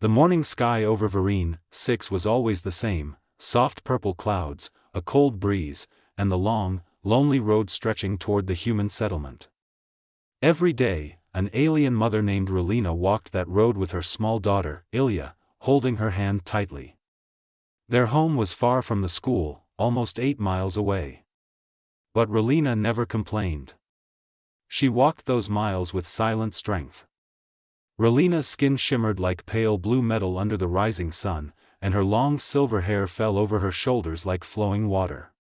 The morning sky over Varine 6 was always the same, soft purple clouds, a cold breeze, and the long, lonely road stretching toward the human settlement. Every day, an alien mother named Relina walked that road with her small daughter, Ilya, holding her hand tightly. Their home was far from the school, almost 8 miles away. But Relina never complained. She walked those miles with silent strength. Relina's skin shimmered like pale blue metal under the rising sun, and her long silver hair fell over her shoulders like flowing water.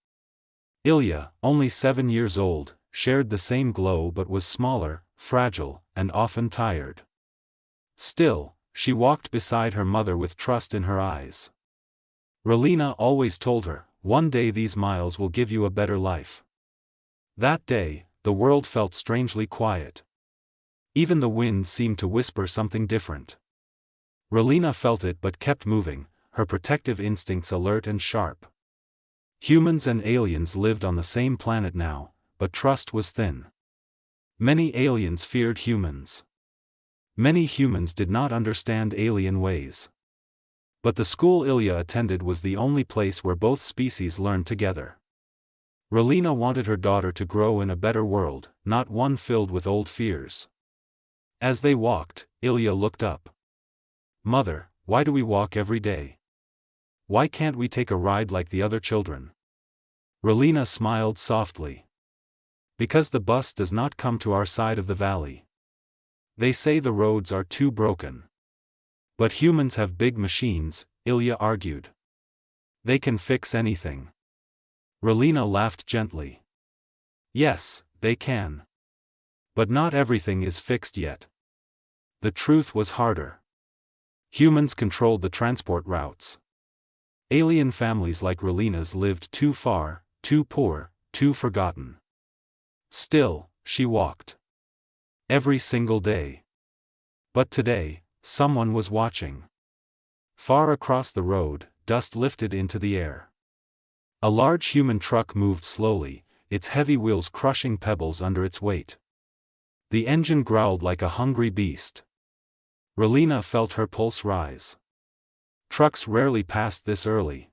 Ilya, only 7 years old, shared the same glow but was smaller, fragile, and often tired. Still, she walked beside her mother with trust in her eyes. Relina always told her, "One day these miles will give you a better life." That day, the world felt strangely quiet. Even the wind seemed to whisper something different. Relina felt it but kept moving, her protective instincts alert and sharp. Humans and aliens lived on the same planet now, but trust was thin. Many aliens feared humans. Many humans did not understand alien ways. But the school Ilya attended was the only place where both species learned together. Relina wanted her daughter to grow in a better world, not one filled with old fears. As they walked, Ilya looked up. "Mother, why do we walk every day? Why can't we take a ride like the other children?" Relina smiled softly. "Because the bus does not come to our side of the valley. They say the roads are too broken." "But humans have big machines," Ilya argued. "They can fix anything." Relina laughed gently. "Yes, they can. But not everything is fixed yet." The truth was harder. Humans controlled the transport routes. Alien families like Relina's lived too far, too poor, too forgotten. Still, she walked. Every single day. But today, someone was watching. Far across the road, dust lifted into the air. A large human truck moved slowly, its heavy wheels crushing pebbles under its weight. The engine growled like a hungry beast. Relina felt her pulse rise. Trucks rarely passed this early.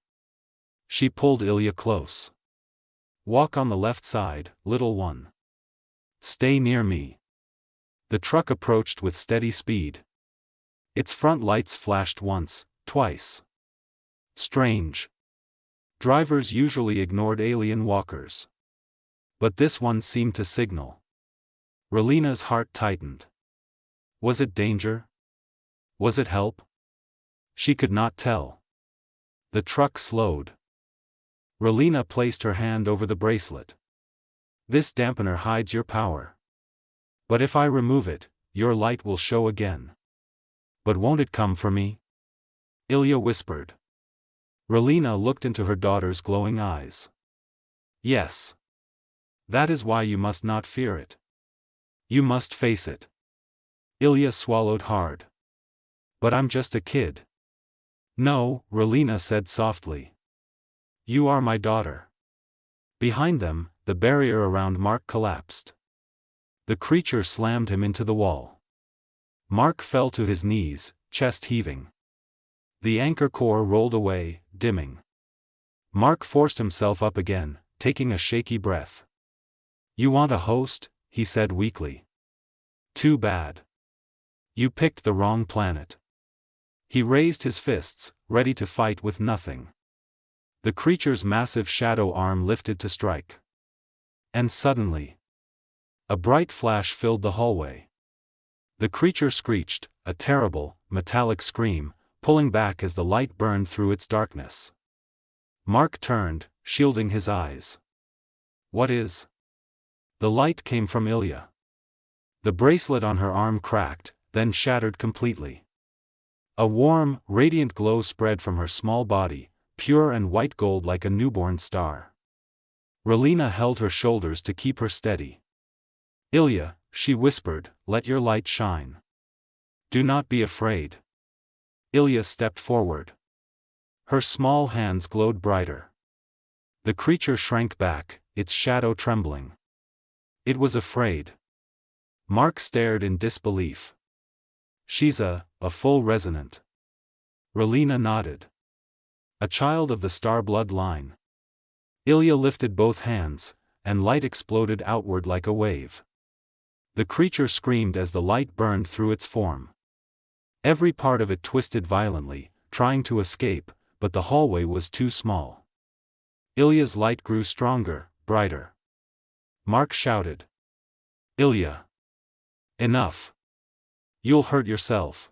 She pulled Ilya close. "Walk on the left side, little one. Stay near me." The truck approached with steady speed. Its front lights flashed once, twice. Strange. Drivers usually ignored alien walkers. But this one seemed to signal. Relina's heart tightened. Was it danger? Was it help? She could not tell. The truck slowed. Relina placed her hand over the bracelet. "This dampener hides your power. But if I remove it, your light will show again." "But won't it come for me?" Ilya whispered. Relina looked into her daughter's glowing eyes. "Yes. That is why you must not fear it. You must face it." Ilya swallowed hard. "But I'm just a kid." "No," Relina said softly. "You are my daughter." Behind them, the barrier around Mark collapsed. The creature slammed him into the wall. Mark fell to his knees, chest heaving. The anchor core rolled away, dimming. Mark forced himself up again, taking a shaky breath. "You want a host?" he said weakly. "Too bad. You picked the wrong planet." He raised his fists, ready to fight with nothing. The creature's massive shadow arm lifted to strike. And suddenly, a bright flash filled the hallway. The creature screeched, a terrible, metallic scream, pulling back as the light burned through its darkness. Mark turned, shielding his eyes. "What is?" The light came from Ilya. The bracelet on her arm cracked, then shattered completely. A warm, radiant glow spread from her small body, pure and white gold like a newborn star. Relina held her shoulders to keep her steady. "Ilya," she whispered, "let your light shine. Do not be afraid." Ilya stepped forward. Her small hands glowed brighter. The creature shrank back, its shadow trembling. It was afraid. Mark stared in disbelief. "She's a full resonant." Relina nodded. A child of the star blood line. Ilya lifted both hands, and light exploded outward like a wave. The creature screamed as the light burned through its form. Every part of it twisted violently, trying to escape, but the hallway was too small. Ilya's light grew stronger, brighter. Mark shouted. Ilya! Enough! You'll hurt yourself.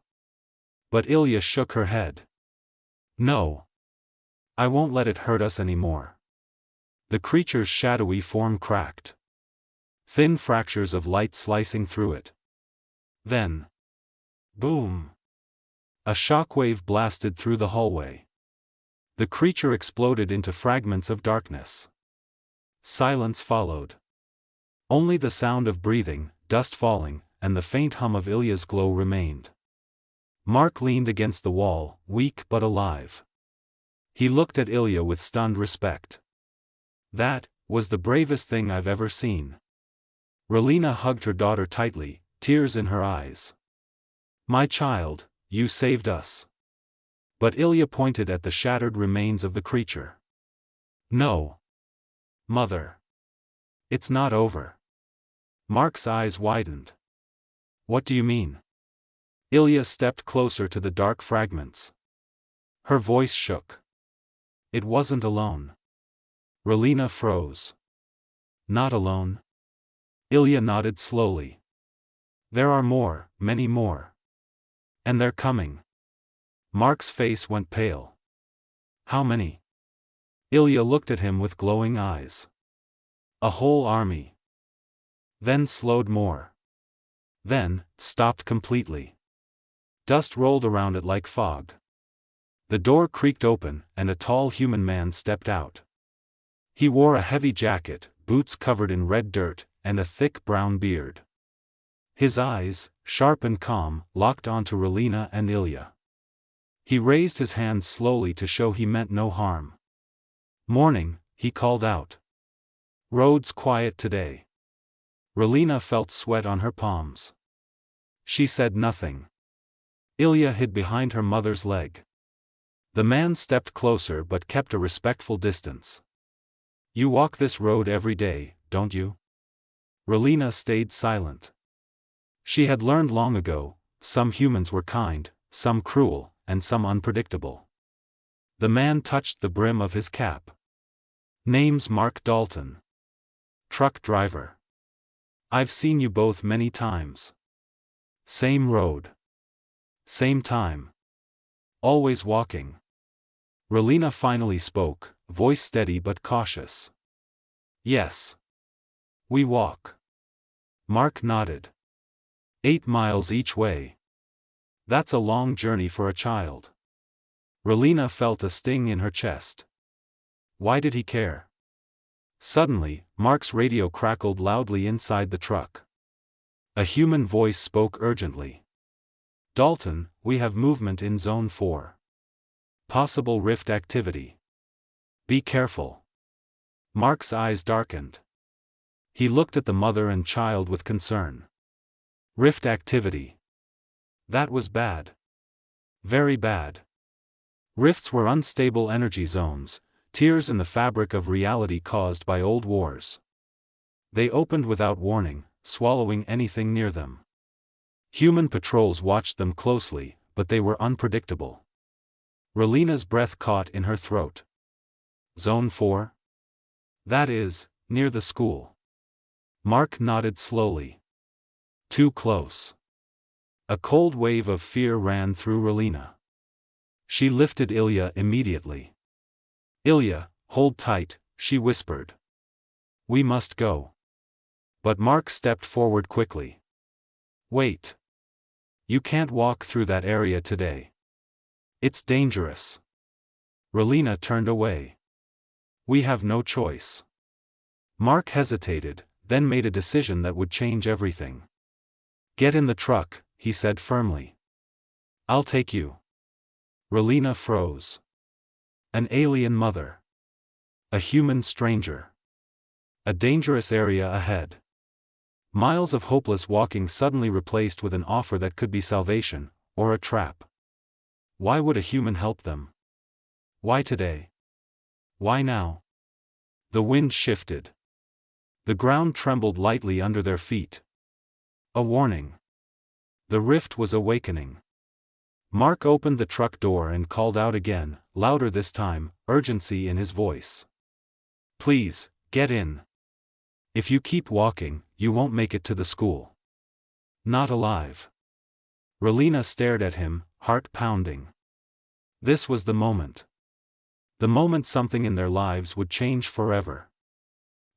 But Ilya shook her head. No. I won't let it hurt us anymore. The creature's shadowy form cracked. Thin fractures of light slicing through it. Then. Boom! A shockwave blasted through the hallway. The creature exploded into fragments of darkness. Silence followed. Only the sound of breathing, dust falling, and the faint hum of Ilya's glow remained. Mark leaned against the wall, weak but alive. He looked at Ilya with stunned respect. That was the bravest thing I've ever seen. Relina hugged her daughter tightly, tears in her eyes. My child, you saved us. But Ilya pointed at the shattered remains of the creature. No. Mother. It's not over. Mark's eyes widened. What do you mean? Ilya stepped closer to the dark fragments. Her voice shook. It wasn't alone. Relina froze. Not alone? Ilya nodded slowly. There are more, many more. And they're coming. Mark's face went pale. How many? Ilya looked at him with glowing eyes. A whole army. Then slowed more. Then, stopped completely. Dust rolled around it like fog. The door creaked open, and a tall human man stepped out. He wore a heavy jacket, boots covered in red dirt, and a thick brown beard. His eyes, sharp and calm, locked onto Relina and Ilya. He raised his hands slowly to show he meant no harm. Morning, he called out. Roads quiet today. Relina felt sweat on her palms. She said nothing. Ilya hid behind her mother's leg. The man stepped closer but kept a respectful distance. You walk this road every day, don't you? Relina stayed silent. She had learned long ago, some humans were kind, some cruel, and some unpredictable. The man touched the brim of his cap. Name's Mark Dalton. Truck driver. I've seen you both many times. Same road. Same time. Always walking. Relina finally spoke, voice steady but cautious. Yes. We walk. Mark nodded. 8 miles each way. That's a long journey for a child. Relina felt a sting in her chest. Why did he care? Suddenly, Mark's radio crackled loudly inside the truck. A human voice spoke urgently. Dalton, we have movement in Zone 4. Possible rift activity. Be careful. Mark's eyes darkened. He looked at the mother and child with concern. Rift activity. That was bad. Very bad. Rifts were unstable energy zones, tears in the fabric of reality caused by old wars. They opened without warning, swallowing anything near them. Human patrols watched them closely, but they were unpredictable. Relina's breath caught in her throat. Zone 4? That is, near the school. Mark nodded slowly. Too close. A cold wave of fear ran through Relina. She lifted Ilya immediately. Ilya, hold tight, she whispered. We must go. But Mark stepped forward quickly. Wait. You can't walk through that area today. It's dangerous. Relina turned away. We have no choice. Mark hesitated, then made a decision that would change everything. Get in the truck, he said firmly. I'll take you. Relina froze. An alien mother. A human stranger. A dangerous area ahead. Miles of hopeless walking suddenly replaced with an offer that could be salvation, or a trap. Why would a human help them? Why today? Why now? The wind shifted. The ground trembled lightly under their feet. A warning. The rift was awakening. Mark opened the truck door and called out again, louder this time, urgency in his voice. Please, get in. If you keep walking, you won't make it to the school. Not alive. Relina stared at him, heart pounding. This was the moment. The moment something in their lives would change forever.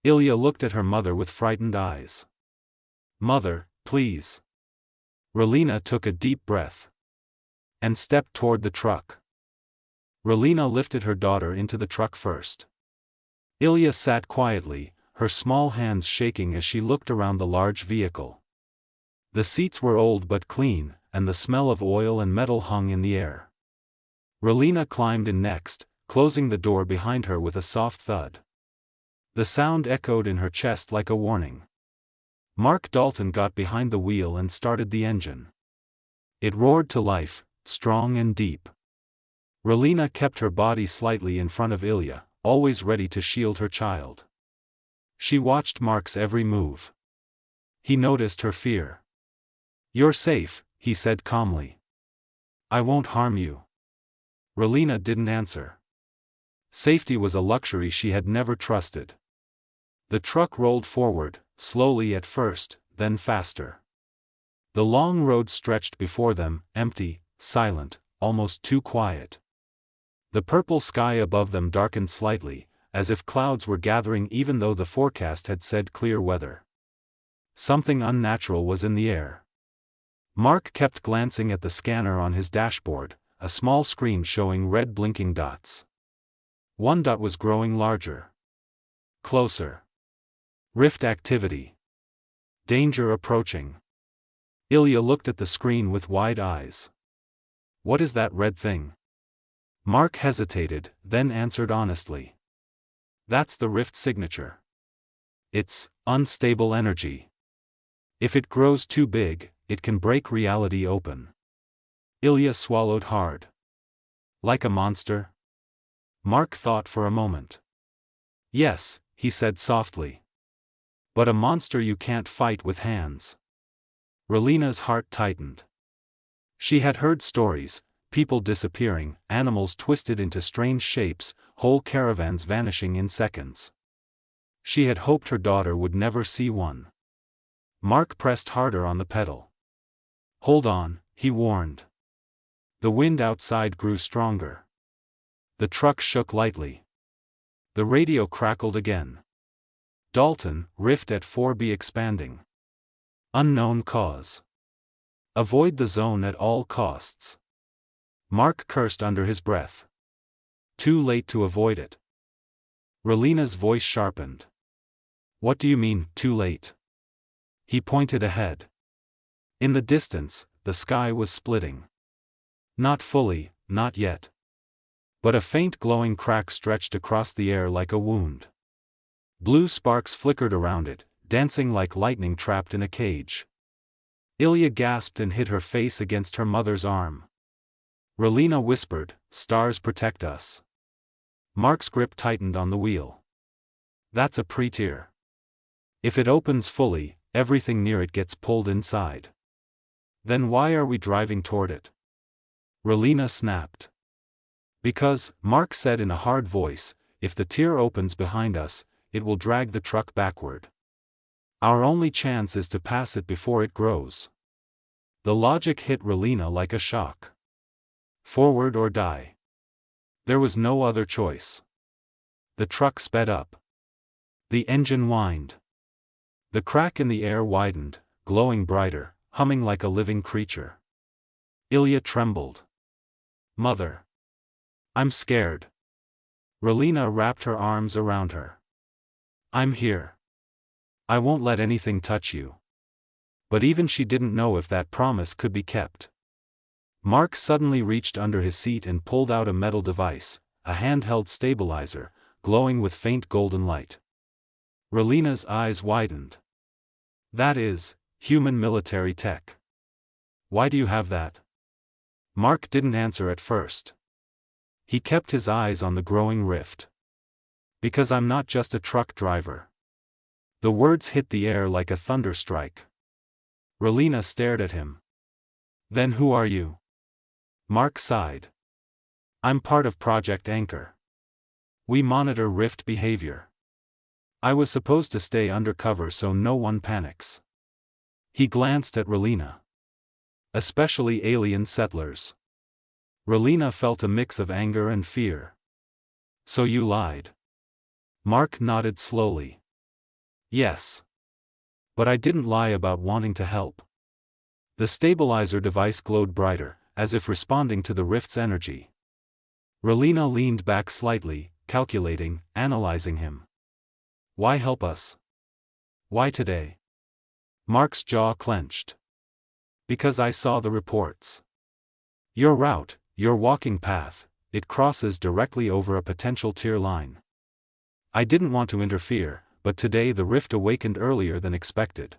Ilya looked at her mother with frightened eyes. Mother, please. Relina took a deep breath. And stepped toward the truck. Relina lifted her daughter into the truck first. Ilya sat quietly, her small hands shaking as she looked around the large vehicle. The seats were old but clean, and the smell of oil and metal hung in the air. Relina climbed in next, closing the door behind her with a soft thud. The sound echoed in her chest like a warning. Mark Dalton got behind the wheel and started the engine. It roared to life, strong and deep. Relina kept her body slightly in front of Ilya, always ready to shield her child. She watched Mark's every move. He noticed her fear. You're safe, he said calmly. I won't harm you. Relina didn't answer. Safety was a luxury she had never trusted. The truck rolled forward, slowly at first, then faster. The long road stretched before them, empty, silent, almost too quiet. The purple sky above them darkened slightly, as if clouds were gathering even though the forecast had said clear weather. Something unnatural was in the air. Mark kept glancing at the scanner on his dashboard, a small screen showing red blinking dots. One dot was growing larger. Closer. Rift activity. Danger approaching. Ilya looked at the screen with wide eyes. What is that red thing? Mark hesitated, then answered honestly. That's the rift signature. It's unstable energy. If it grows too big, it can break reality open. Ilya swallowed hard. Like a monster? Mark thought for a moment. Yes, he said softly. But a monster you can't fight with hands. Relina's heart tightened. She had heard stories, people disappearing, animals twisted into strange shapes, whole caravans vanishing in seconds. She had hoped her daughter would never see one. Mark pressed harder on the pedal. Hold on, he warned. The wind outside grew stronger. The truck shook lightly. The radio crackled again. Dalton, rift at 4B expanding. Unknown cause. Avoid the zone at all costs. Mark cursed under his breath. Too late to avoid it. Relina's voice sharpened. What do you mean, too late? He pointed ahead. In the distance, the sky was splitting. Not fully, not yet. But a faint glowing crack stretched across the air like a wound. Blue sparks flickered around it, dancing like lightning trapped in a cage. Ilya gasped and hid her face against her mother's arm. Relina whispered, "Stars protect us." Mark's grip tightened on the wheel. That's a pre-tier. If it opens fully, everything near it gets pulled inside. Then why are we driving toward it? Relina snapped. Because, Mark said in a hard voice, if the tier opens behind us, it will drag the truck backward. Our only chance is to pass it before it grows. The logic hit Relina like a shock. Forward or die. There was no other choice. The truck sped up. The engine whined. The crack in the air widened, glowing brighter, humming like a living creature. Ilya trembled. Mother. I'm scared. Relina wrapped her arms around her. I'm here. I won't let anything touch you. But even she didn't know if that promise could be kept. Mark suddenly reached under his seat and pulled out a metal device, a handheld stabilizer, glowing with faint golden light. Relina's eyes widened. That is, human military tech. Why do you have that? Mark didn't answer at first. He kept his eyes on the growing rift. Because I'm not just a truck driver. The words hit the air like a thunder strike. Relina stared at him. Then who are you? Mark sighed. I'm part of Project Anchor. We monitor rift behavior. I was supposed to stay undercover so no one panics. He glanced at Relina. Especially alien settlers. Relina felt a mix of anger and fear. So you lied. Mark nodded slowly. Yes. But I didn't lie about wanting to help. The stabilizer device glowed brighter, as if responding to the rift's energy. Relina leaned back slightly, calculating, analyzing him. Why help us? Why today? Mark's jaw clenched. Because I saw the reports. Your route, your walking path, it crosses directly over a potential tier line. I didn't want to interfere, but today the rift awakened earlier than expected.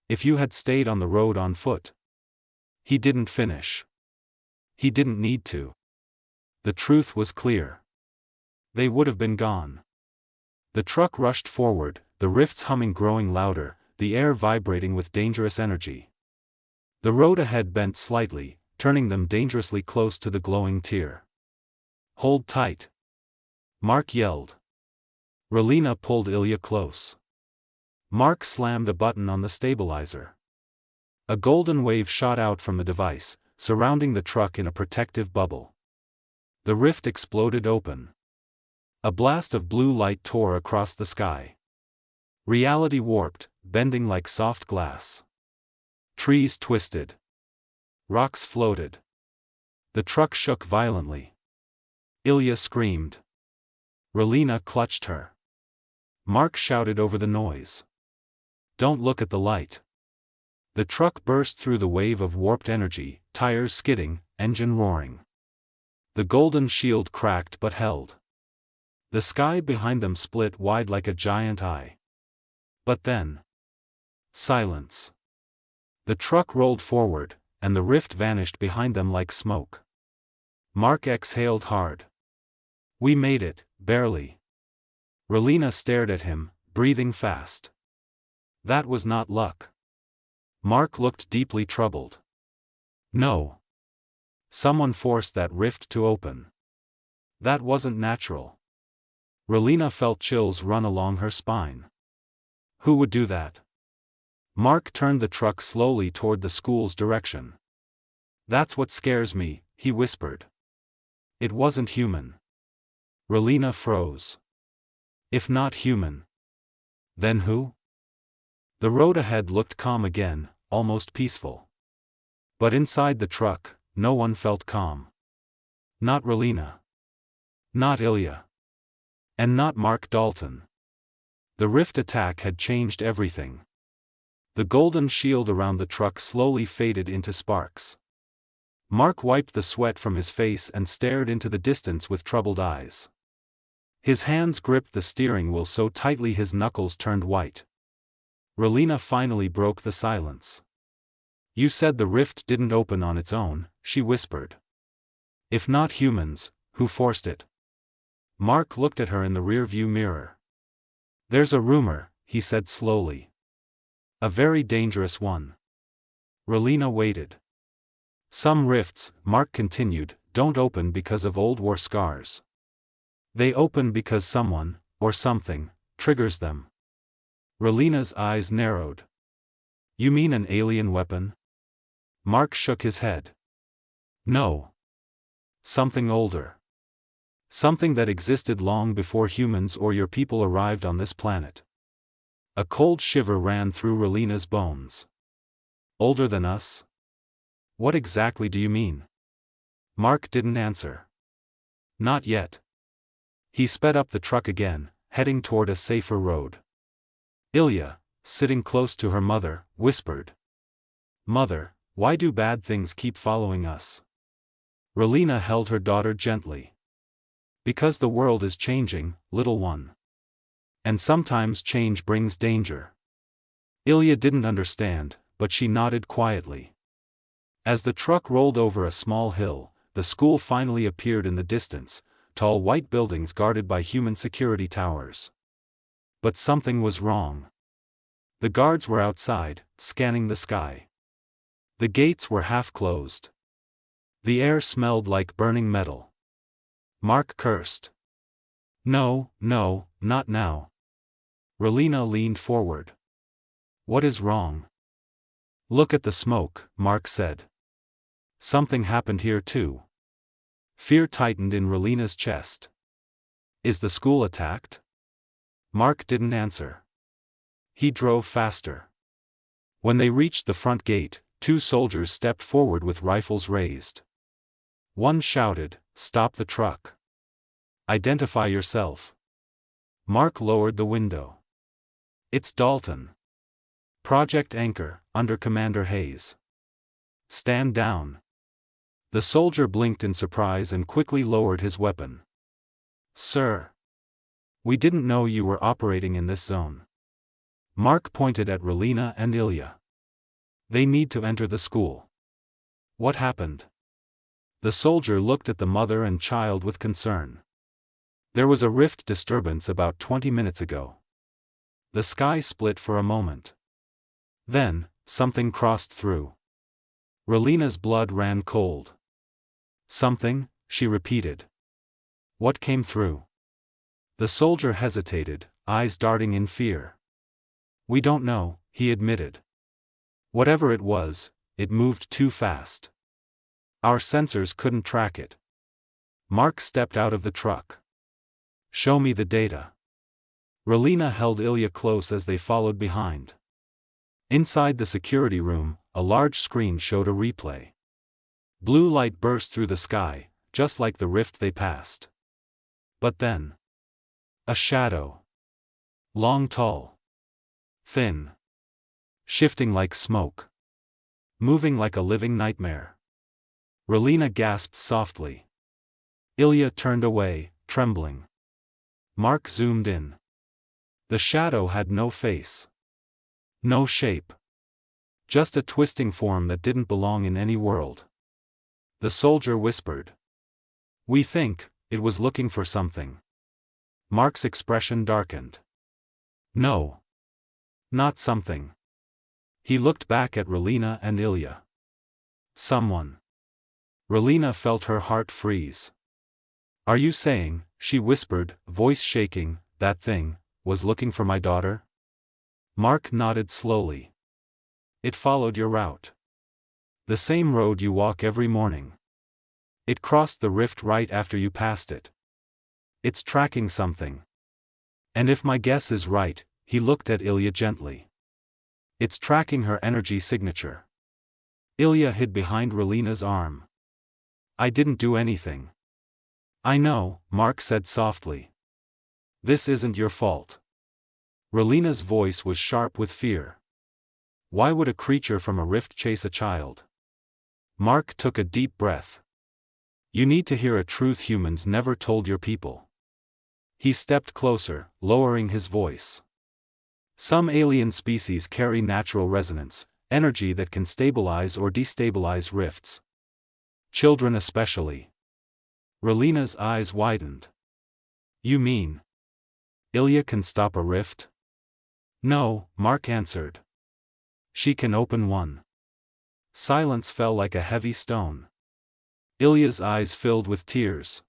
If you had stayed on the road on foot. He didn't finish. He didn't need to. The truth was clear. They would have been gone. The truck rushed forward, the rift's humming growing louder, the air vibrating with dangerous energy. The road ahead bent slightly, turning them dangerously close to the glowing tier. Hold tight. Mark yelled. Relina pulled Ilya close. Mark slammed a button on the stabilizer. A golden wave shot out from the device, surrounding the truck in a protective bubble. The rift exploded open. A blast of blue light tore across the sky. Reality warped, bending like soft glass. Trees twisted. Rocks floated. The truck shook violently. Ilya screamed. Relina clutched her. Mark shouted over the noise. Don't look at the light. The truck burst through the wave of warped energy, tires skidding, engine roaring. The golden shield cracked but held. The sky behind them split wide like a giant eye. But then. Silence. The truck rolled forward, and the rift vanished behind them like smoke. Mark exhaled hard. We made it, barely. Relina stared at him, breathing fast. That was not luck. Mark looked deeply troubled. No. Someone forced that rift to open. That wasn't natural. Relina felt chills run along her spine. Who would do that? Mark turned the truck slowly toward the school's direction. That's what scares me, he whispered. It wasn't human. Relina froze. If not human. Then who? The road ahead looked calm again, almost peaceful. But inside the truck, no one felt calm. Not Relina. Not Ilya. And not Mark Dalton. The rift attack had changed everything. The golden shield around the truck slowly faded into sparks. Mark wiped the sweat from his face and stared into the distance with troubled eyes. His hands gripped the steering wheel so tightly his knuckles turned white. Relina finally broke the silence. You said the rift didn't open on its own, she whispered. If not humans, who forced it? Mark looked at her in the rearview mirror. There's a rumor, he said slowly. A very dangerous one. Relina waited. Some rifts, Mark continued, don't open because of old war scars. They open because someone, or something, triggers them. Relina's eyes narrowed. You mean an alien weapon? Mark shook his head. No. Something older. Something that existed long before humans or your people arrived on this planet. A cold shiver ran through Relina's bones. Older than us? What exactly do you mean? Mark didn't answer. Not yet. He sped up the truck again, heading toward a safer road. Ilya, sitting close to her mother, whispered. Mother, why do bad things keep following us? Relina held her daughter gently. Because the world is changing, little one. And sometimes change brings danger. Ilya didn't understand, but she nodded quietly. As the truck rolled over a small hill, the school finally appeared in the distance, tall white buildings guarded by human security towers. But something was wrong. The guards were outside, scanning the sky. The gates were half closed. The air smelled like burning metal. Mark cursed. No, no, not now. Relina leaned forward. What is wrong? Look at the smoke, Mark said. Something happened here too. Fear tightened in Relina's chest. Is the school attacked? Mark didn't answer. He drove faster. When they reached the front gate, 2 soldiers stepped forward with rifles raised. One shouted, "Stop the truck. Identify yourself." Mark lowered the window. It's Dalton. Project Anchor, under Commander Hayes. Stand down. The soldier blinked in surprise and quickly lowered his weapon. Sir. We didn't know you were operating in this zone. Mark pointed at Relina and Ilya. They need to enter the school. What happened? The soldier looked at the mother and child with concern. There was a rift disturbance about 20 minutes ago. The sky split for a moment. Then, something crossed through. Relina's blood ran cold. Something, she repeated. What came through? The soldier hesitated, eyes darting in fear. We don't know, he admitted. Whatever it was, it moved too fast. Our sensors couldn't track it. Mark stepped out of the truck. Show me the data. Relina held Ilya close as they followed behind. Inside the security room, a large screen showed a replay. Blue light burst through the sky, just like the rift they passed. But then, a shadow. Long, tall. Thin. Shifting like smoke. Moving like a living nightmare. Relina gasped softly. Ilya turned away, trembling. Mark zoomed in. The shadow had no face. No shape. Just a twisting form that didn't belong in any world. The soldier whispered. We think it was looking for something. Mark's expression darkened. No. Not something. He looked back at Relina and Ilya. Someone. Relina felt her heart freeze. Are you saying, she whispered, voice shaking, that thing was looking for my daughter? Mark nodded slowly. It followed your route. The same road you walk every morning. It crossed the rift right after you passed it. It's tracking something. And if my guess is right, he looked at Ilya gently. It's tracking her energy signature. Ilya hid behind Relina's arm. I didn't do anything. I know, Mark said softly. This isn't your fault. Relina's voice was sharp with fear. Why would a creature from a rift chase a child? Mark took a deep breath. You need to hear a truth humans never told your people. He stepped closer, lowering his voice. Some alien species carry natural resonance, energy that can stabilize or destabilize rifts. Children especially. Relina's eyes widened. You mean Ilya can stop a rift? No, Mark answered. She can open one. Silence fell like a heavy stone. Ilya's eyes filled with tears.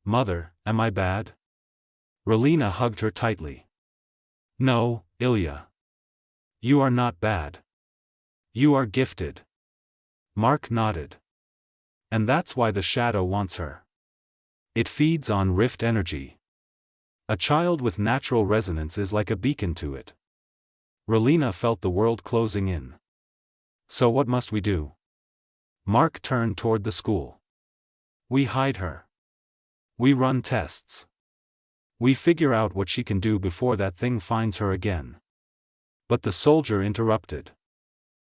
Mother, am I bad? Relina hugged her tightly. No, Ilya. You are not bad. You are gifted. Mark nodded. And that's why the shadow wants her. It feeds on rift energy. A child with natural resonance is like a beacon to it. Relina felt the world closing in. So what must we do? Mark turned toward the school. We hide her. We run tests. We figure out what she can do before that thing finds her again. But the soldier interrupted.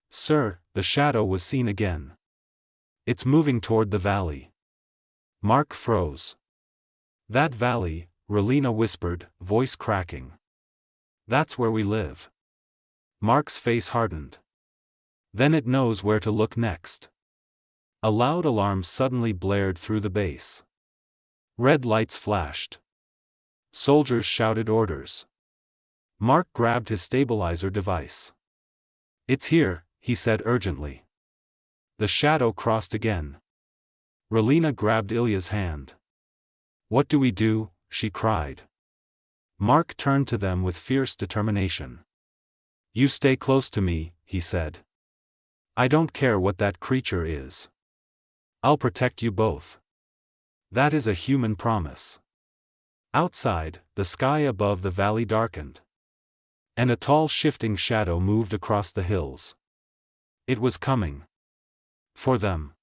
Sir, the shadow was seen again. It's moving toward the valley. Mark froze. That valley, Relina whispered, voice cracking. That's where we live. Mark's face hardened. Then it knows where to look next. A loud alarm suddenly blared through the base. Red lights flashed. Soldiers shouted orders. Mark grabbed his stabilizer device. "It's here," he said urgently. The shadow crossed again. Relina grabbed Ilya's hand. "What do we do?" she cried. Mark turned to them with fierce determination. "You stay close to me," he said. "I don't care what that creature is. I'll protect you both. That is a human promise." Outside, the sky above the valley darkened. And a tall shifting shadow moved across the hills. It was coming. For them.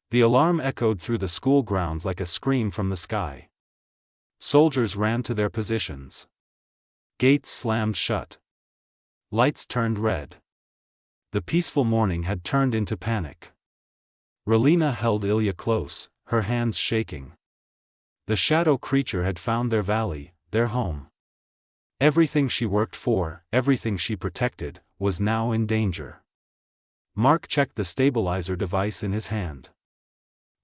The alarm echoed through the school grounds like a scream from the sky. Soldiers ran to their positions. Gates slammed shut. Lights turned red. The peaceful morning had turned into panic. Relina held Ilya close, her hands shaking. The shadow creature had found their valley, their home. Everything she worked for, everything she protected, was now in danger. Mark checked the stabilizer device in his hand.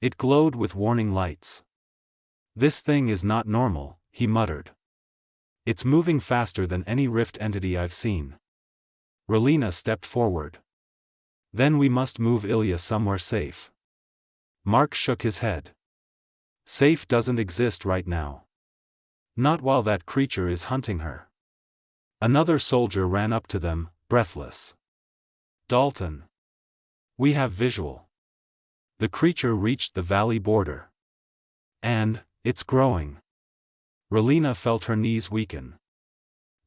It glowed with warning lights. "This thing is not normal," he muttered. "It's moving faster than any rift entity I've seen." Relina stepped forward. "Then we must move Ilya somewhere safe." Mark shook his head. "Safe doesn't exist right now. Not while that creature is hunting her." Another soldier ran up to them, breathless. "Dalton. We have visual." The creature reached the valley border. "And, it's growing." Relina felt her knees weaken.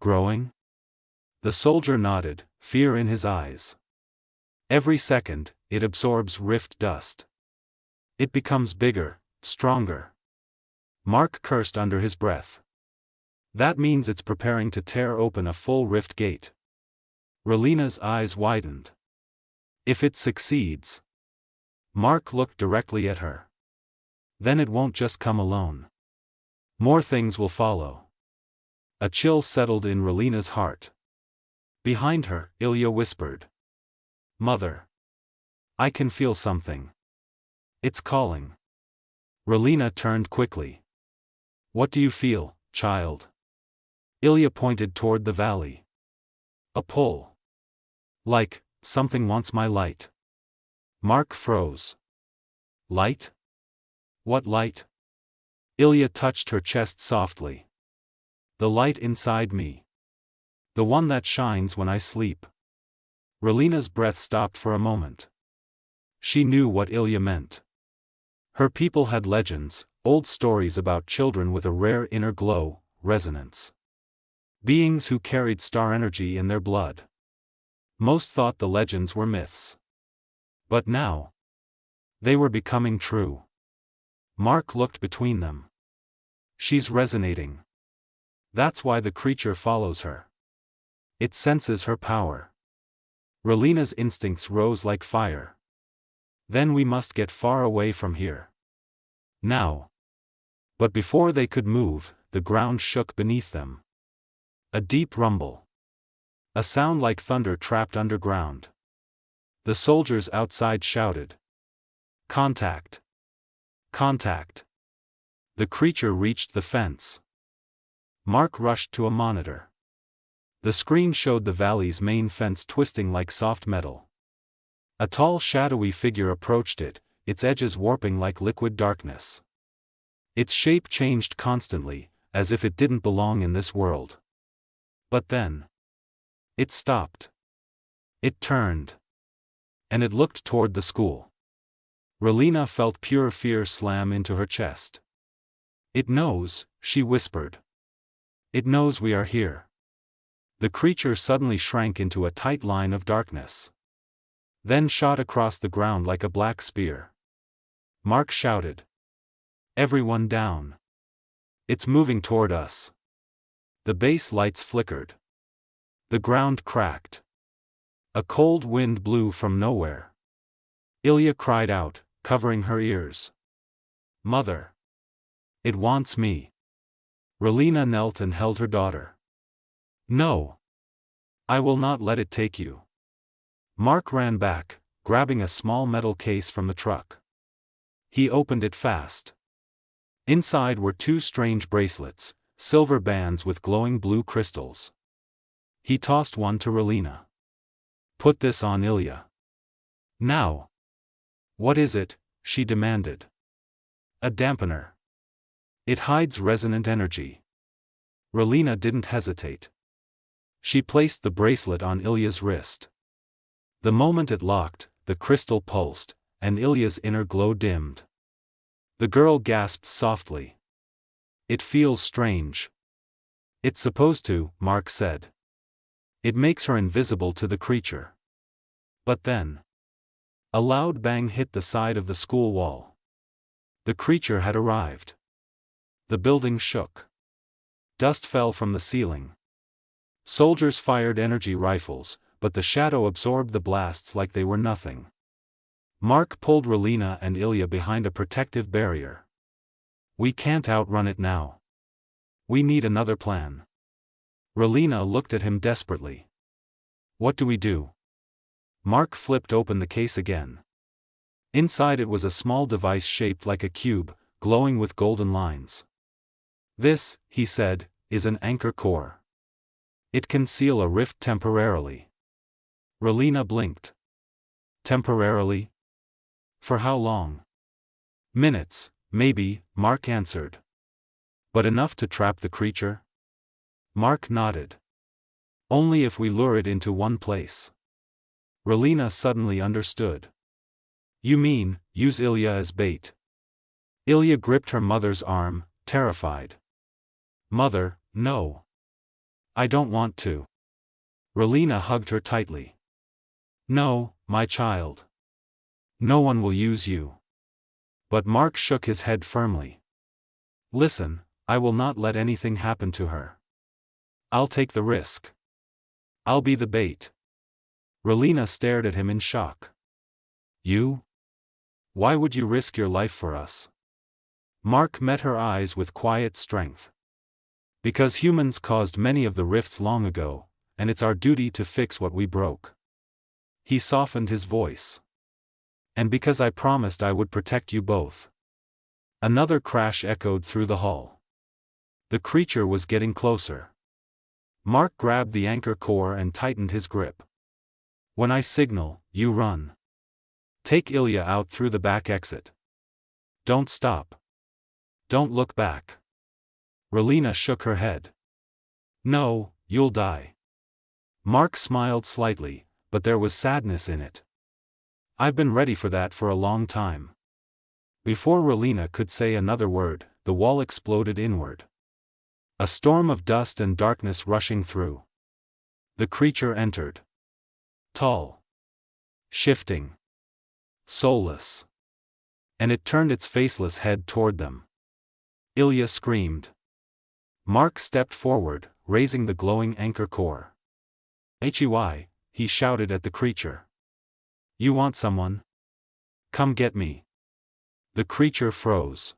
"Growing?" The soldier nodded, fear in his eyes. "Every second, it absorbs rift dust. It becomes bigger, stronger." Mark cursed under his breath. "That means it's preparing to tear open a full rift gate." Relina's eyes widened. "If it succeeds..." Mark looked directly at her. "Then it won't just come alone. More things will follow." A chill settled in Relina's heart. Behind her, Ilya whispered. "Mother. I can feel something. It's calling." Relina turned quickly. "What do you feel, child?" Ilya pointed toward the valley. "A pull. Like, something wants my light." Mark froze. "Light? What light?" Ilya touched her chest softly. "The light inside me. The one that shines when I sleep." Relina's breath stopped for a moment. She knew what Ilya meant. Her people had legends, old stories about children with a rare inner glow, resonance. Beings who carried star energy in their blood. Most thought the legends were myths. But now, they were becoming true. Mark looked between them. "She's resonating. That's why the creature follows her. It senses her power." Relina's instincts rose like fire. "Then we must get far away from here. Now." But before they could move, the ground shook beneath them. A deep rumble. A sound like thunder trapped underground. The soldiers outside shouted. "Contact! Contact!" The creature reached the fence. Mark rushed to a monitor. The screen showed the valley's main fence twisting like soft metal. A tall shadowy figure approached it, its edges warping like liquid darkness. Its shape changed constantly, as if it didn't belong in this world. But then, it stopped. It turned. And it looked toward the school. Relina felt pure fear slam into her chest. "It knows," she whispered. "It knows we are here." The creature suddenly shrank into a tight line of darkness. Then shot across the ground like a black spear. Mark shouted. "Everyone down. It's moving toward us." The base lights flickered. The ground cracked. A cold wind blew from nowhere. Ilya cried out, covering her ears. "Mother! It wants me." Relina knelt and held her daughter. "No. I will not let it take you." Mark ran back, grabbing a small metal case from the truck. He opened it fast. Inside were two strange bracelets, silver bands with glowing blue crystals. He tossed one to Relina. "Put this on Ilya. Now." "What is it?" she demanded. "A dampener. It hides resonant energy." Relina didn't hesitate. She placed the bracelet on Ilya's wrist. The moment it locked, the crystal pulsed, and Ilya's inner glow dimmed. The girl gasped softly. "It feels strange." "It's supposed to," Mark said. "It makes her invisible to the creature." But then, a loud bang hit the side of the school wall. The creature had arrived. The building shook. Dust fell from the ceiling. Soldiers fired energy rifles, but the shadow absorbed the blasts like they were nothing. Mark pulled Relina and Ilya behind a protective barrier. "We can't outrun it now. We need another plan." Relina looked at him desperately. "What do we do?" Mark flipped open the case again. Inside it was a small device shaped like a cube, glowing with golden lines. "This," he said, "is an anchor core. It can seal a rift temporarily." Relina blinked. "Temporarily? For how long?" "Minutes, maybe," Mark answered. "But enough to trap the creature?" Mark nodded. "Only if we lure it into one place." Relina suddenly understood. "You mean, use Ilya as bait?" Ilya gripped her mother's arm, terrified. "Mother, no. I don't want to." Relina hugged her tightly. "No, my child. No one will use you." But Mark shook his head firmly. "Listen, I will not let anything happen to her. I'll take the risk. I'll be the bait." Relina stared at him in shock. "You? Why would you risk your life for us?" Mark met her eyes with quiet strength. "Because humans caused many of the rifts long ago, and it's our duty to fix what we broke." He softened his voice. "And because I promised I would protect you both." Another crash echoed through the hall. The creature was getting closer. Mark grabbed the anchor core and tightened his grip. "When I signal, you run. Take Ilya out through the back exit. Don't stop. Don't look back." Relina shook her head. "No, you'll die." Mark smiled slightly, but there was sadness in it. "I've been ready for that for a long time." Before Relina could say another word, the wall exploded inward. A storm of dust and darkness rushing through. The creature entered. Tall. Shifting. Soulless. And it turned its faceless head toward them. Ilya screamed. Mark stepped forward, raising the glowing anchor core. "HFY," he shouted at the creature. "You want someone? Come get me." The creature froze.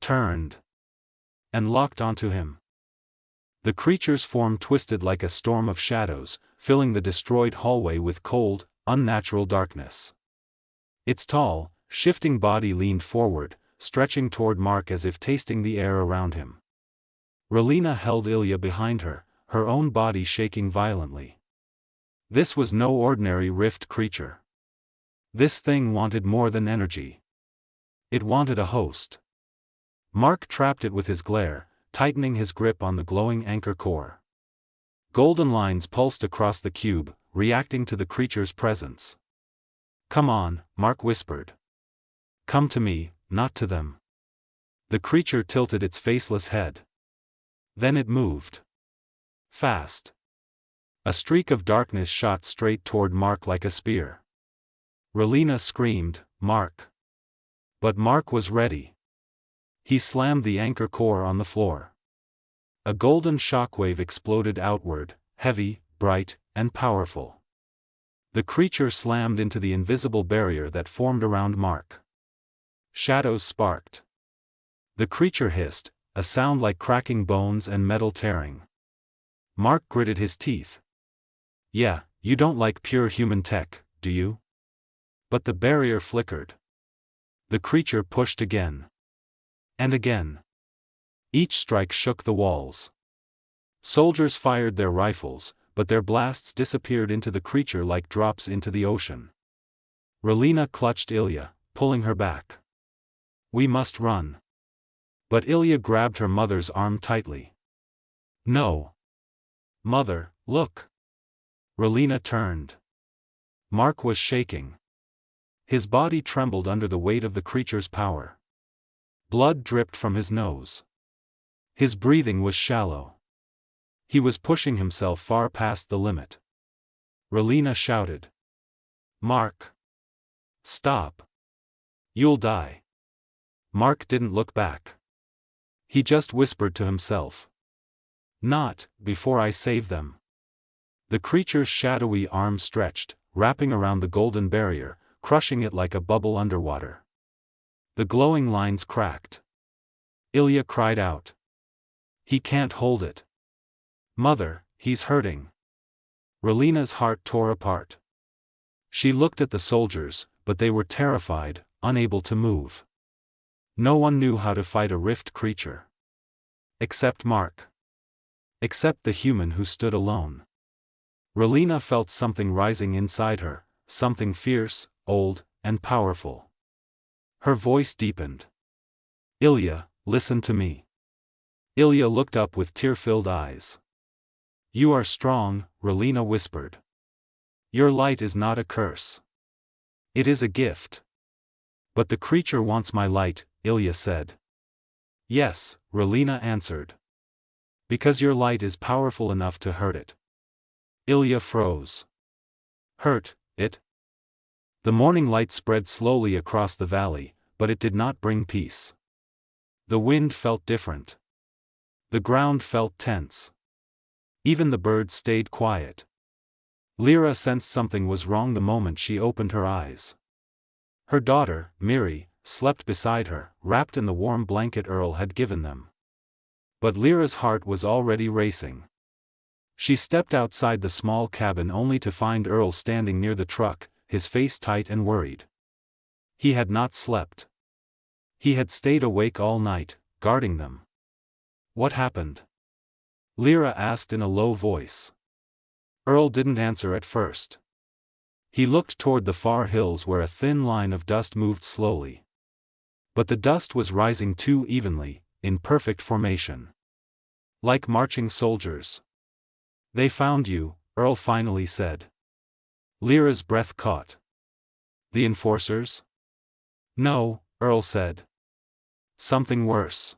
Turned. And locked onto him. The creature's form twisted like a storm of shadows, filling the destroyed hallway with cold, unnatural darkness. Its tall, shifting body leaned forward, stretching toward Mark as if tasting the air around him. Relina held Ilya behind her, her own body shaking violently. This was no ordinary rift creature. This thing wanted more than energy. It wanted a host. Mark trapped it with his glare, tightening his grip on the glowing anchor core. Golden lines pulsed across the cube, reacting to the creature's presence. "Come on," Mark whispered. "Come to me, not to them." The creature tilted its faceless head. Then it moved. Fast. A streak of darkness shot straight toward Mark like a spear. Relina screamed, "Mark!" But Mark was ready. He slammed the anchor core on the floor. A golden shockwave exploded outward, heavy, bright, and powerful. The creature slammed into the invisible barrier that formed around Mark. Shadows sparked. The creature hissed, a sound like cracking bones and metal tearing. Mark gritted his teeth. "Yeah, you don't like pure human tech, do you? But the barrier flickered. The creature pushed again. And again. Each strike shook the walls. Soldiers fired their rifles, but their blasts disappeared into the creature like drops into the ocean. Relina clutched Ilya, pulling her back. We must run. But Ilya grabbed her mother's arm tightly. No. Mother, look. Relina turned. Mark was shaking. His body trembled under the weight of the creature's power. Blood dripped from his nose. His breathing was shallow. He was pushing himself far past the limit. Relina shouted. Mark. Stop. You'll die. Mark didn't look back. He just whispered to himself. Not before I save them. The creature's shadowy arm stretched, wrapping around the golden barrier, crushing it like a bubble underwater. The glowing lines cracked. Ilya cried out. He can't hold it. Mother, he's hurting. Relina's heart tore apart. She looked at the soldiers, but they were terrified, unable to move. No one knew how to fight a rift creature. Except Mark. Except the human who stood alone. Relina felt something rising inside her, something fierce, old, and powerful. Her voice deepened. Ilya, listen to me. Ilya looked up with tear-filled eyes. You are strong, Relina whispered. Your light is not a curse. It is a gift. But the creature wants my light, Ilya said. Yes, Relina answered. Because your light is powerful enough to hurt it. Ilya froze. Hurt it? The morning light spread slowly across the valley, but it did not bring peace. The wind felt different. The ground felt tense. Even the birds stayed quiet. Lyra sensed something was wrong the moment she opened her eyes. Her daughter, Miri, slept beside her, wrapped in the warm blanket Earl had given them. But Lyra's heart was already racing. She stepped outside the small cabin only to find Earl standing near the truck, his face tight and worried. He had not slept. He had stayed awake all night, guarding them. What happened? Lyra asked in a low voice. Earl didn't answer at first. He looked toward the far hills where a thin line of dust moved slowly. But the dust was rising too evenly, in perfect formation. Like marching soldiers. They found you, Earl finally said. Lyra's breath caught. The enforcers? No, Earl said. Something worse.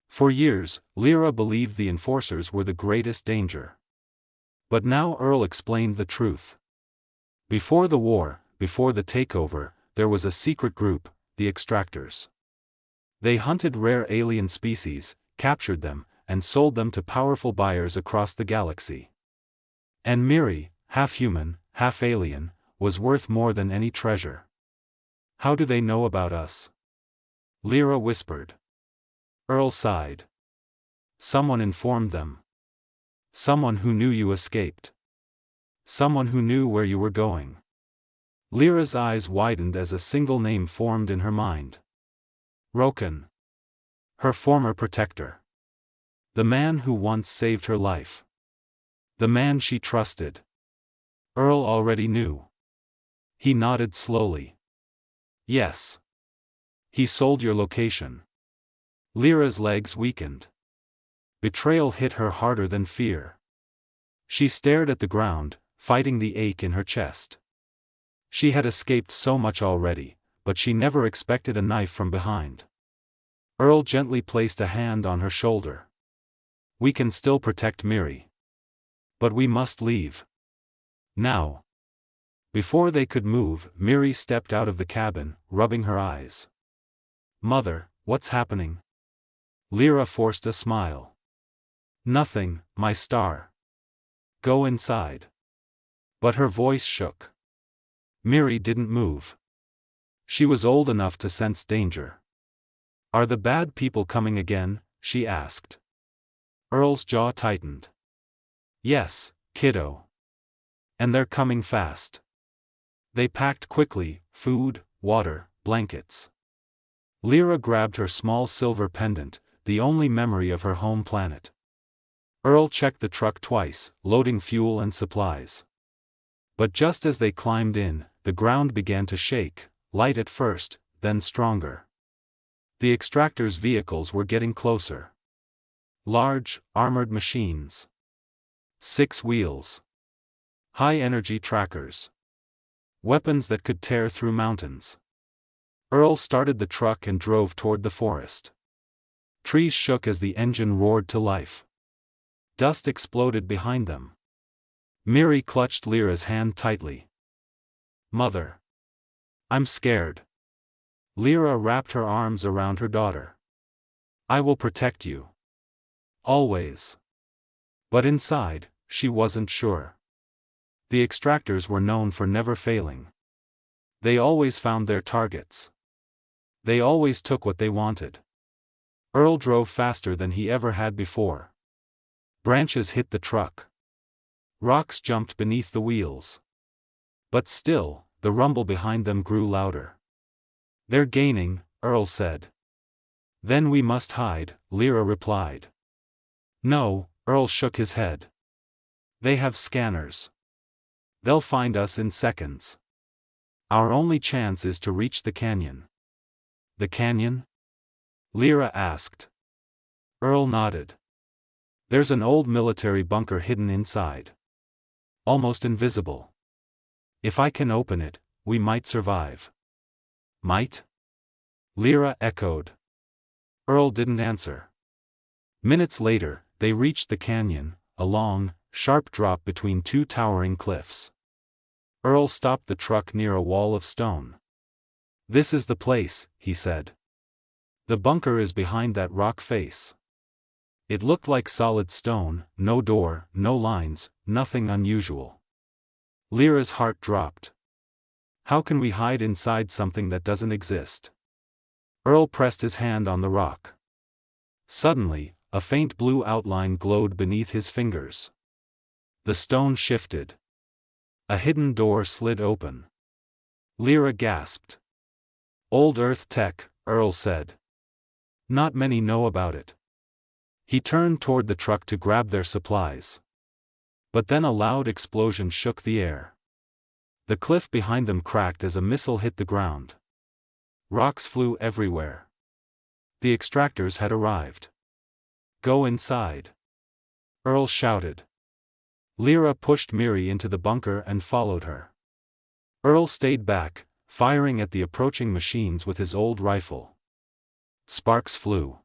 For years, Lyra believed the enforcers were the greatest danger. But now Earl explained the truth. Before the war, before the takeover, there was a secret group, the extractors. They hunted rare alien species, captured them, and sold them to powerful buyers across the galaxy. And Miri, half human, half alien, was worth more than any treasure. How do they know about us? Lyra whispered. Earl sighed. Someone informed them. Someone who knew you escaped. Someone who knew where you were going. Lyra's eyes widened as a single name formed in her mind. Roken. Her former protector. The man who once saved her life. The man she trusted. Earl already knew. He nodded slowly. Yes. He sold your location. Lyra's legs weakened. Betrayal hit her harder than fear. She stared at the ground, fighting the ache in her chest. She had escaped so much already, but she never expected a knife from behind. Earl gently placed a hand on her shoulder. We can still protect Miri. But we must leave. Now. Before they could move, Miri stepped out of the cabin, rubbing her eyes. Mother, what's happening? Lyra forced a smile. Nothing, my star. Go inside. But her voice shook. Miri didn't move. She was old enough to sense danger. Are the bad people coming again? She asked. Earl's jaw tightened. Yes, kiddo. And they're coming fast. They packed quickly, food, water, blankets. Lyra grabbed her small silver pendant, the only memory of her home planet. Earl checked the truck twice, loading fuel and supplies. But just as they climbed in, the ground began to shake, light at first, then stronger. The extractors' vehicles were getting closer. Large, armored machines. 6 wheels. High-energy trackers. Weapons that could tear through mountains. Earl started the truck and drove toward the forest. Trees shook as the engine roared to life. Dust exploded behind them. Miri clutched Lyra's hand tightly. "Mother. I'm scared." Lyra wrapped her arms around her daughter. "I will protect you. Always." But inside, she wasn't sure. The extractors were known for never failing. They always found their targets. They always took what they wanted. Earl drove faster than he ever had before. Branches hit the truck. Rocks jumped beneath the wheels. But still, the rumble behind them grew louder. "They're gaining," Earl said. "Then we must hide," Lyra replied. "No," Earl shook his head. "They have scanners. They'll find us in seconds. Our only chance is to reach the canyon." "The canyon?" Lyra asked. Earl nodded. "There's an old military bunker hidden inside. Almost invisible. If I can open it, we might survive." "Might?" Lyra echoed. Earl didn't answer. Minutes later, they reached the canyon, a long, sharp drop between 2 towering cliffs. Earl stopped the truck near a wall of stone. "This is the place," he said. "The bunker is behind that rock face." It looked like solid stone, no door, no lines, nothing unusual. Lyra's heart dropped. "How can we hide inside something that doesn't exist?" Earl pressed his hand on the rock. Suddenly, a faint blue outline glowed beneath his fingers. The stone shifted. A hidden door slid open. Lyra gasped. "Old Earth tech," Earl said. "Not many know about it." He turned toward the truck to grab their supplies. But then a loud explosion shook the air. The cliff behind them cracked as a missile hit the ground. Rocks flew everywhere. The extractors had arrived. "Go inside," Earl shouted. Lyra pushed Miri into the bunker and followed her. Earl stayed back, firing at the approaching machines with his old rifle. Sparks flew.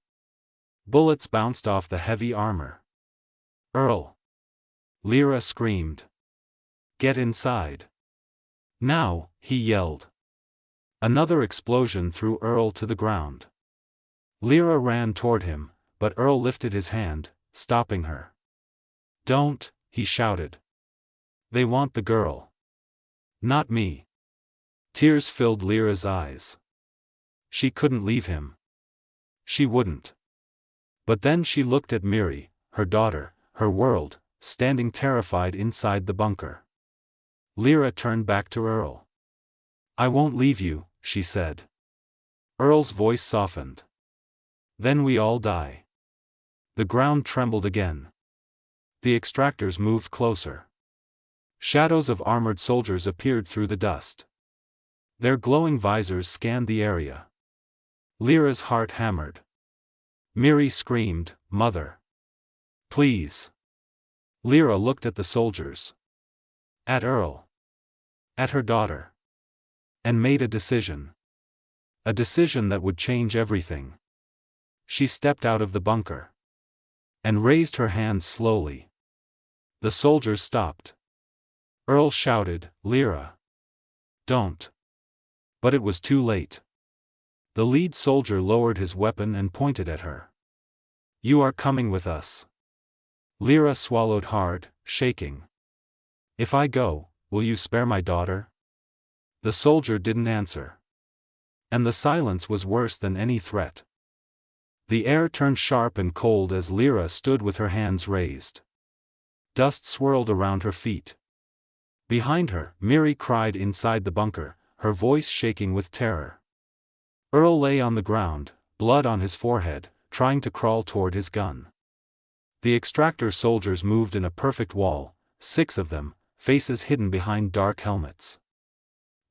Bullets bounced off the heavy armor. "Earl!" Lyra screamed. "Get inside. Now," he yelled. Another explosion threw Earl to the ground. Lyra ran toward him, but Earl lifted his hand, stopping her. "Don't," he shouted. "They want the girl. Not me." Tears filled Lyra's eyes. She couldn't leave him. She wouldn't. But then she looked at Miri, her daughter, her world, standing terrified inside the bunker. Lyra turned back to Earl. "I won't leave you," she said. Earl's voice softened. "Then we all die." The ground trembled again. The extractors moved closer. Shadows of armored soldiers appeared through the dust. Their glowing visors scanned the area. Lyra's heart hammered. Miri screamed, "Mother! Please!" Lyra looked at the soldiers. At Earl. At her daughter. And made a decision. A decision that would change everything. She stepped out of the bunker. And raised her hands slowly. The soldiers stopped. Earl shouted, "Lyra! Don't!" But it was too late. The lead soldier lowered his weapon and pointed at her. "You are coming with us." Lyra swallowed hard, shaking. "If I go, will you spare my daughter?" The soldier didn't answer. And the silence was worse than any threat. The air turned sharp and cold as Lyra stood with her hands raised. Dust swirled around her feet. Behind her, Miri cried inside the bunker, her voice shaking with terror. Earl lay on the ground, blood on his forehead, trying to crawl toward his gun. The extractor soldiers moved in a perfect wall, 6 of them, faces hidden behind dark helmets.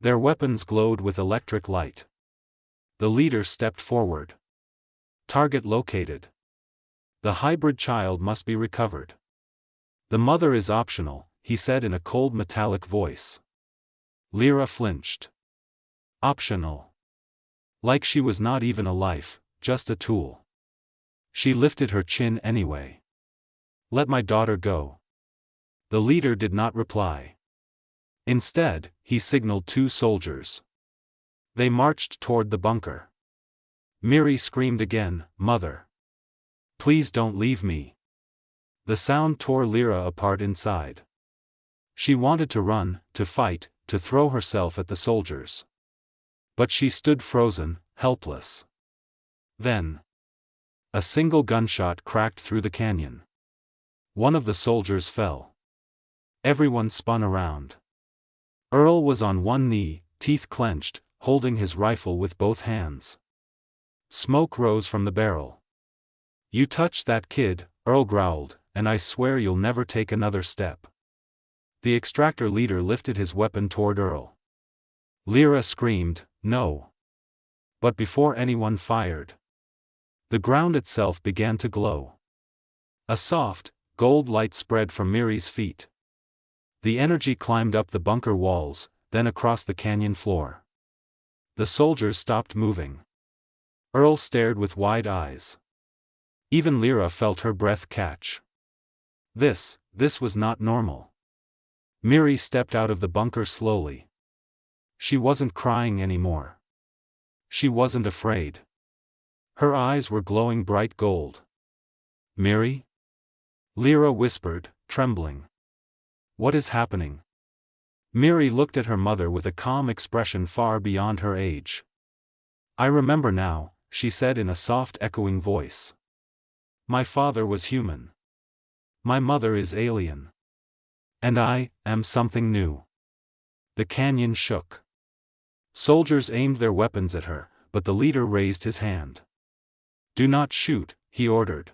Their weapons glowed with electric light. The leader stepped forward. Target located. The hybrid child must be recovered. The mother is optional, he said in a cold metallic voice. Lyra flinched. Optional. Like she was not even a life, just a tool. She lifted her chin anyway. Let my daughter go. The leader did not reply. Instead, he signaled 2 soldiers. They marched toward the bunker. Miri screamed again, Mother. Please don't leave me. The sound tore Lyra apart inside. She wanted to run, to fight, to throw herself at the soldiers. But she stood frozen, helpless. Then, a single gunshot cracked through the canyon. One of the soldiers fell. Everyone spun around. Earl was on one knee, teeth clenched, holding his rifle with both hands. Smoke rose from the barrel. You touched that kid, Earl growled, and I swear you'll never take another step. The extractor leader lifted his weapon toward Earl. Lyra screamed, No. But before anyone fired, the ground itself began to glow. A soft, gold light spread from Miri's feet. The energy climbed up the bunker walls, then across the canyon floor. The soldiers stopped moving. Earl stared with wide eyes. Even Lyra felt her breath catch. This was not normal. Miri stepped out of the bunker slowly. She wasn't crying anymore. She wasn't afraid. Her eyes were glowing bright gold. Miri? Lyra whispered, trembling. What is happening? Miri looked at her mother with a calm expression far beyond her age. I remember now, she said in a soft echoing voice. My father was human. My mother is alien. And I am something new. The canyon shook. Soldiers aimed their weapons at her, but the leader raised his hand. Do not shoot, he ordered.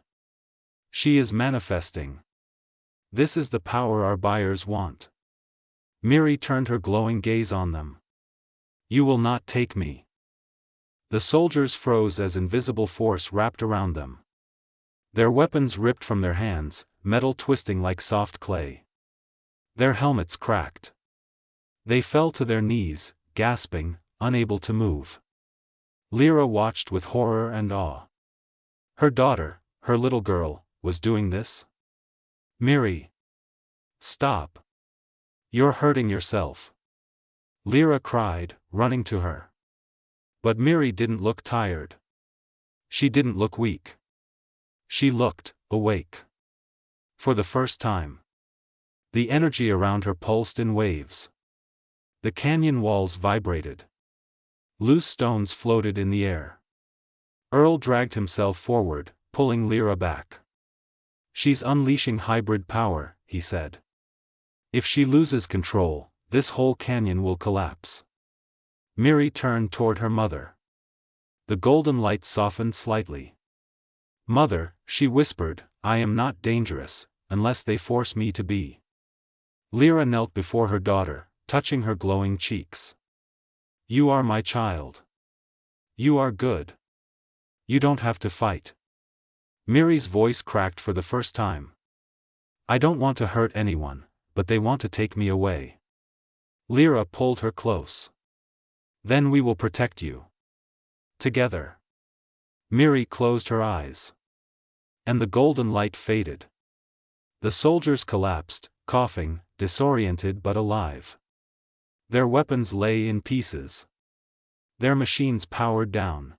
She is manifesting. This is the power our buyers want. Miri turned her glowing gaze on them. You will not take me. The soldiers froze as invisible force wrapped around them. Their weapons ripped from their hands, metal twisting like soft clay. Their helmets cracked. They fell to their knees, gasping, unable to move. Lyra watched with horror and awe. Her daughter, her little girl, was doing this? Miri. Stop. You're hurting yourself. Lyra cried, running to her. But Miri didn't look tired. She didn't look weak. She looked awake. For the first time. The energy around her pulsed in waves. The canyon walls vibrated. Loose stones floated in the air. Earl dragged himself forward, pulling Lyra back. She's unleashing hybrid power, he said. If she loses control, this whole canyon will collapse. Miri turned toward her mother. The golden light softened slightly. Mother, she whispered, I am not dangerous, unless they force me to be. Lyra knelt before her daughter, touching her glowing cheeks. You are my child. You are good. You don't have to fight. Miri's voice cracked for the first time. I don't want to hurt anyone, but they want to take me away. Lyra pulled her close. Then we will protect you. Together. Miri closed her eyes. And the golden light faded. The soldiers collapsed, coughing, disoriented but alive. Their weapons lay in pieces. Their machines powered down.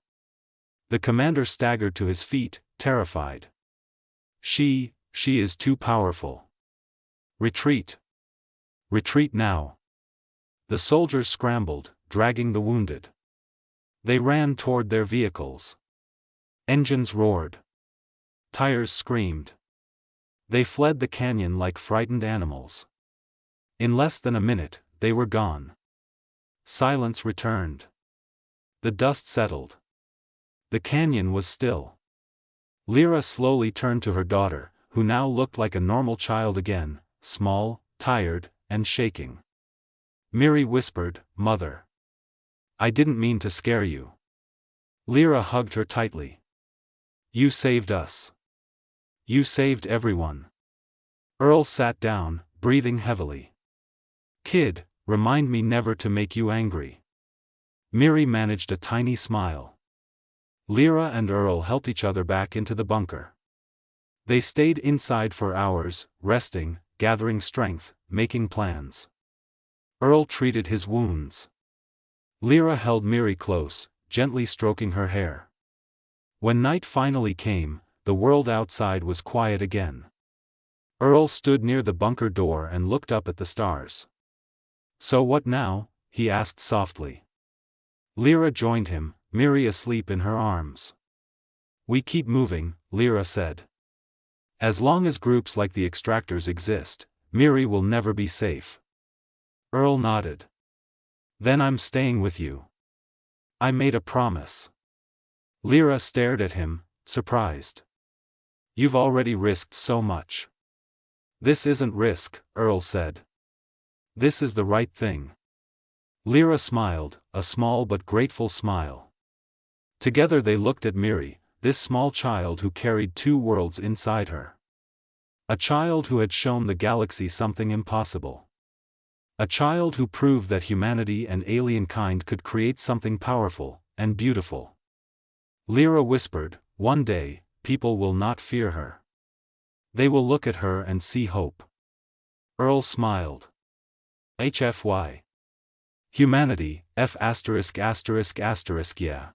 The commander staggered to his feet, terrified. She is too powerful. Retreat. Retreat now. The soldiers scrambled, dragging the wounded. They ran toward their vehicles. Engines roared. Tires screamed. They fled the canyon like frightened animals. In less than a minute, they were gone. Silence returned. The dust settled. The canyon was still. Lyra slowly turned to her daughter, who now looked like a normal child again, small, tired, and shaking. Miri whispered, "Mother. I didn't mean to scare you." Lyra hugged her tightly. "You saved us. You saved everyone." Earl sat down, breathing heavily. "Kid, remind me never to make you angry." Miri managed a tiny smile. Lyra and Earl helped each other back into the bunker. They stayed inside for hours, resting, gathering strength, making plans. Earl treated his wounds. Lyra held Miri close, gently stroking her hair. When night finally came, the world outside was quiet again. Earl stood near the bunker door and looked up at the stars. "So what now?" he asked softly. Lyra joined him, Miri asleep in her arms. "We keep moving," Lyra said. "As long as groups like the extractors exist, Miri will never be safe." Earl nodded. "Then I'm staying with you. I made a promise." Lyra stared at him, surprised. "You've already risked so much." "This isn't risk," Earl said. "This is the right thing." Lyra smiled, a small but grateful smile. Together they looked at Miri, this small child who carried two worlds inside her. A child who had shown the galaxy something impossible. A child who proved that humanity and alien kind could create something powerful and beautiful. Lyra whispered, "One day, people will not fear her. They will look at her and see hope." Earl smiled. HFY. Humanity, F******, yeah.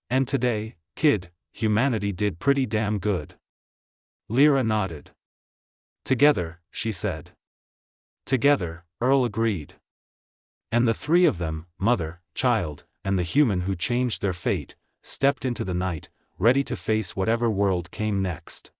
And today, kid, humanity did pretty damn good. Lyra nodded. "Together," she said. "Together," Earl agreed. And the three of them, mother, child, and the human who changed their fate, stepped into the night, ready to face whatever world came next.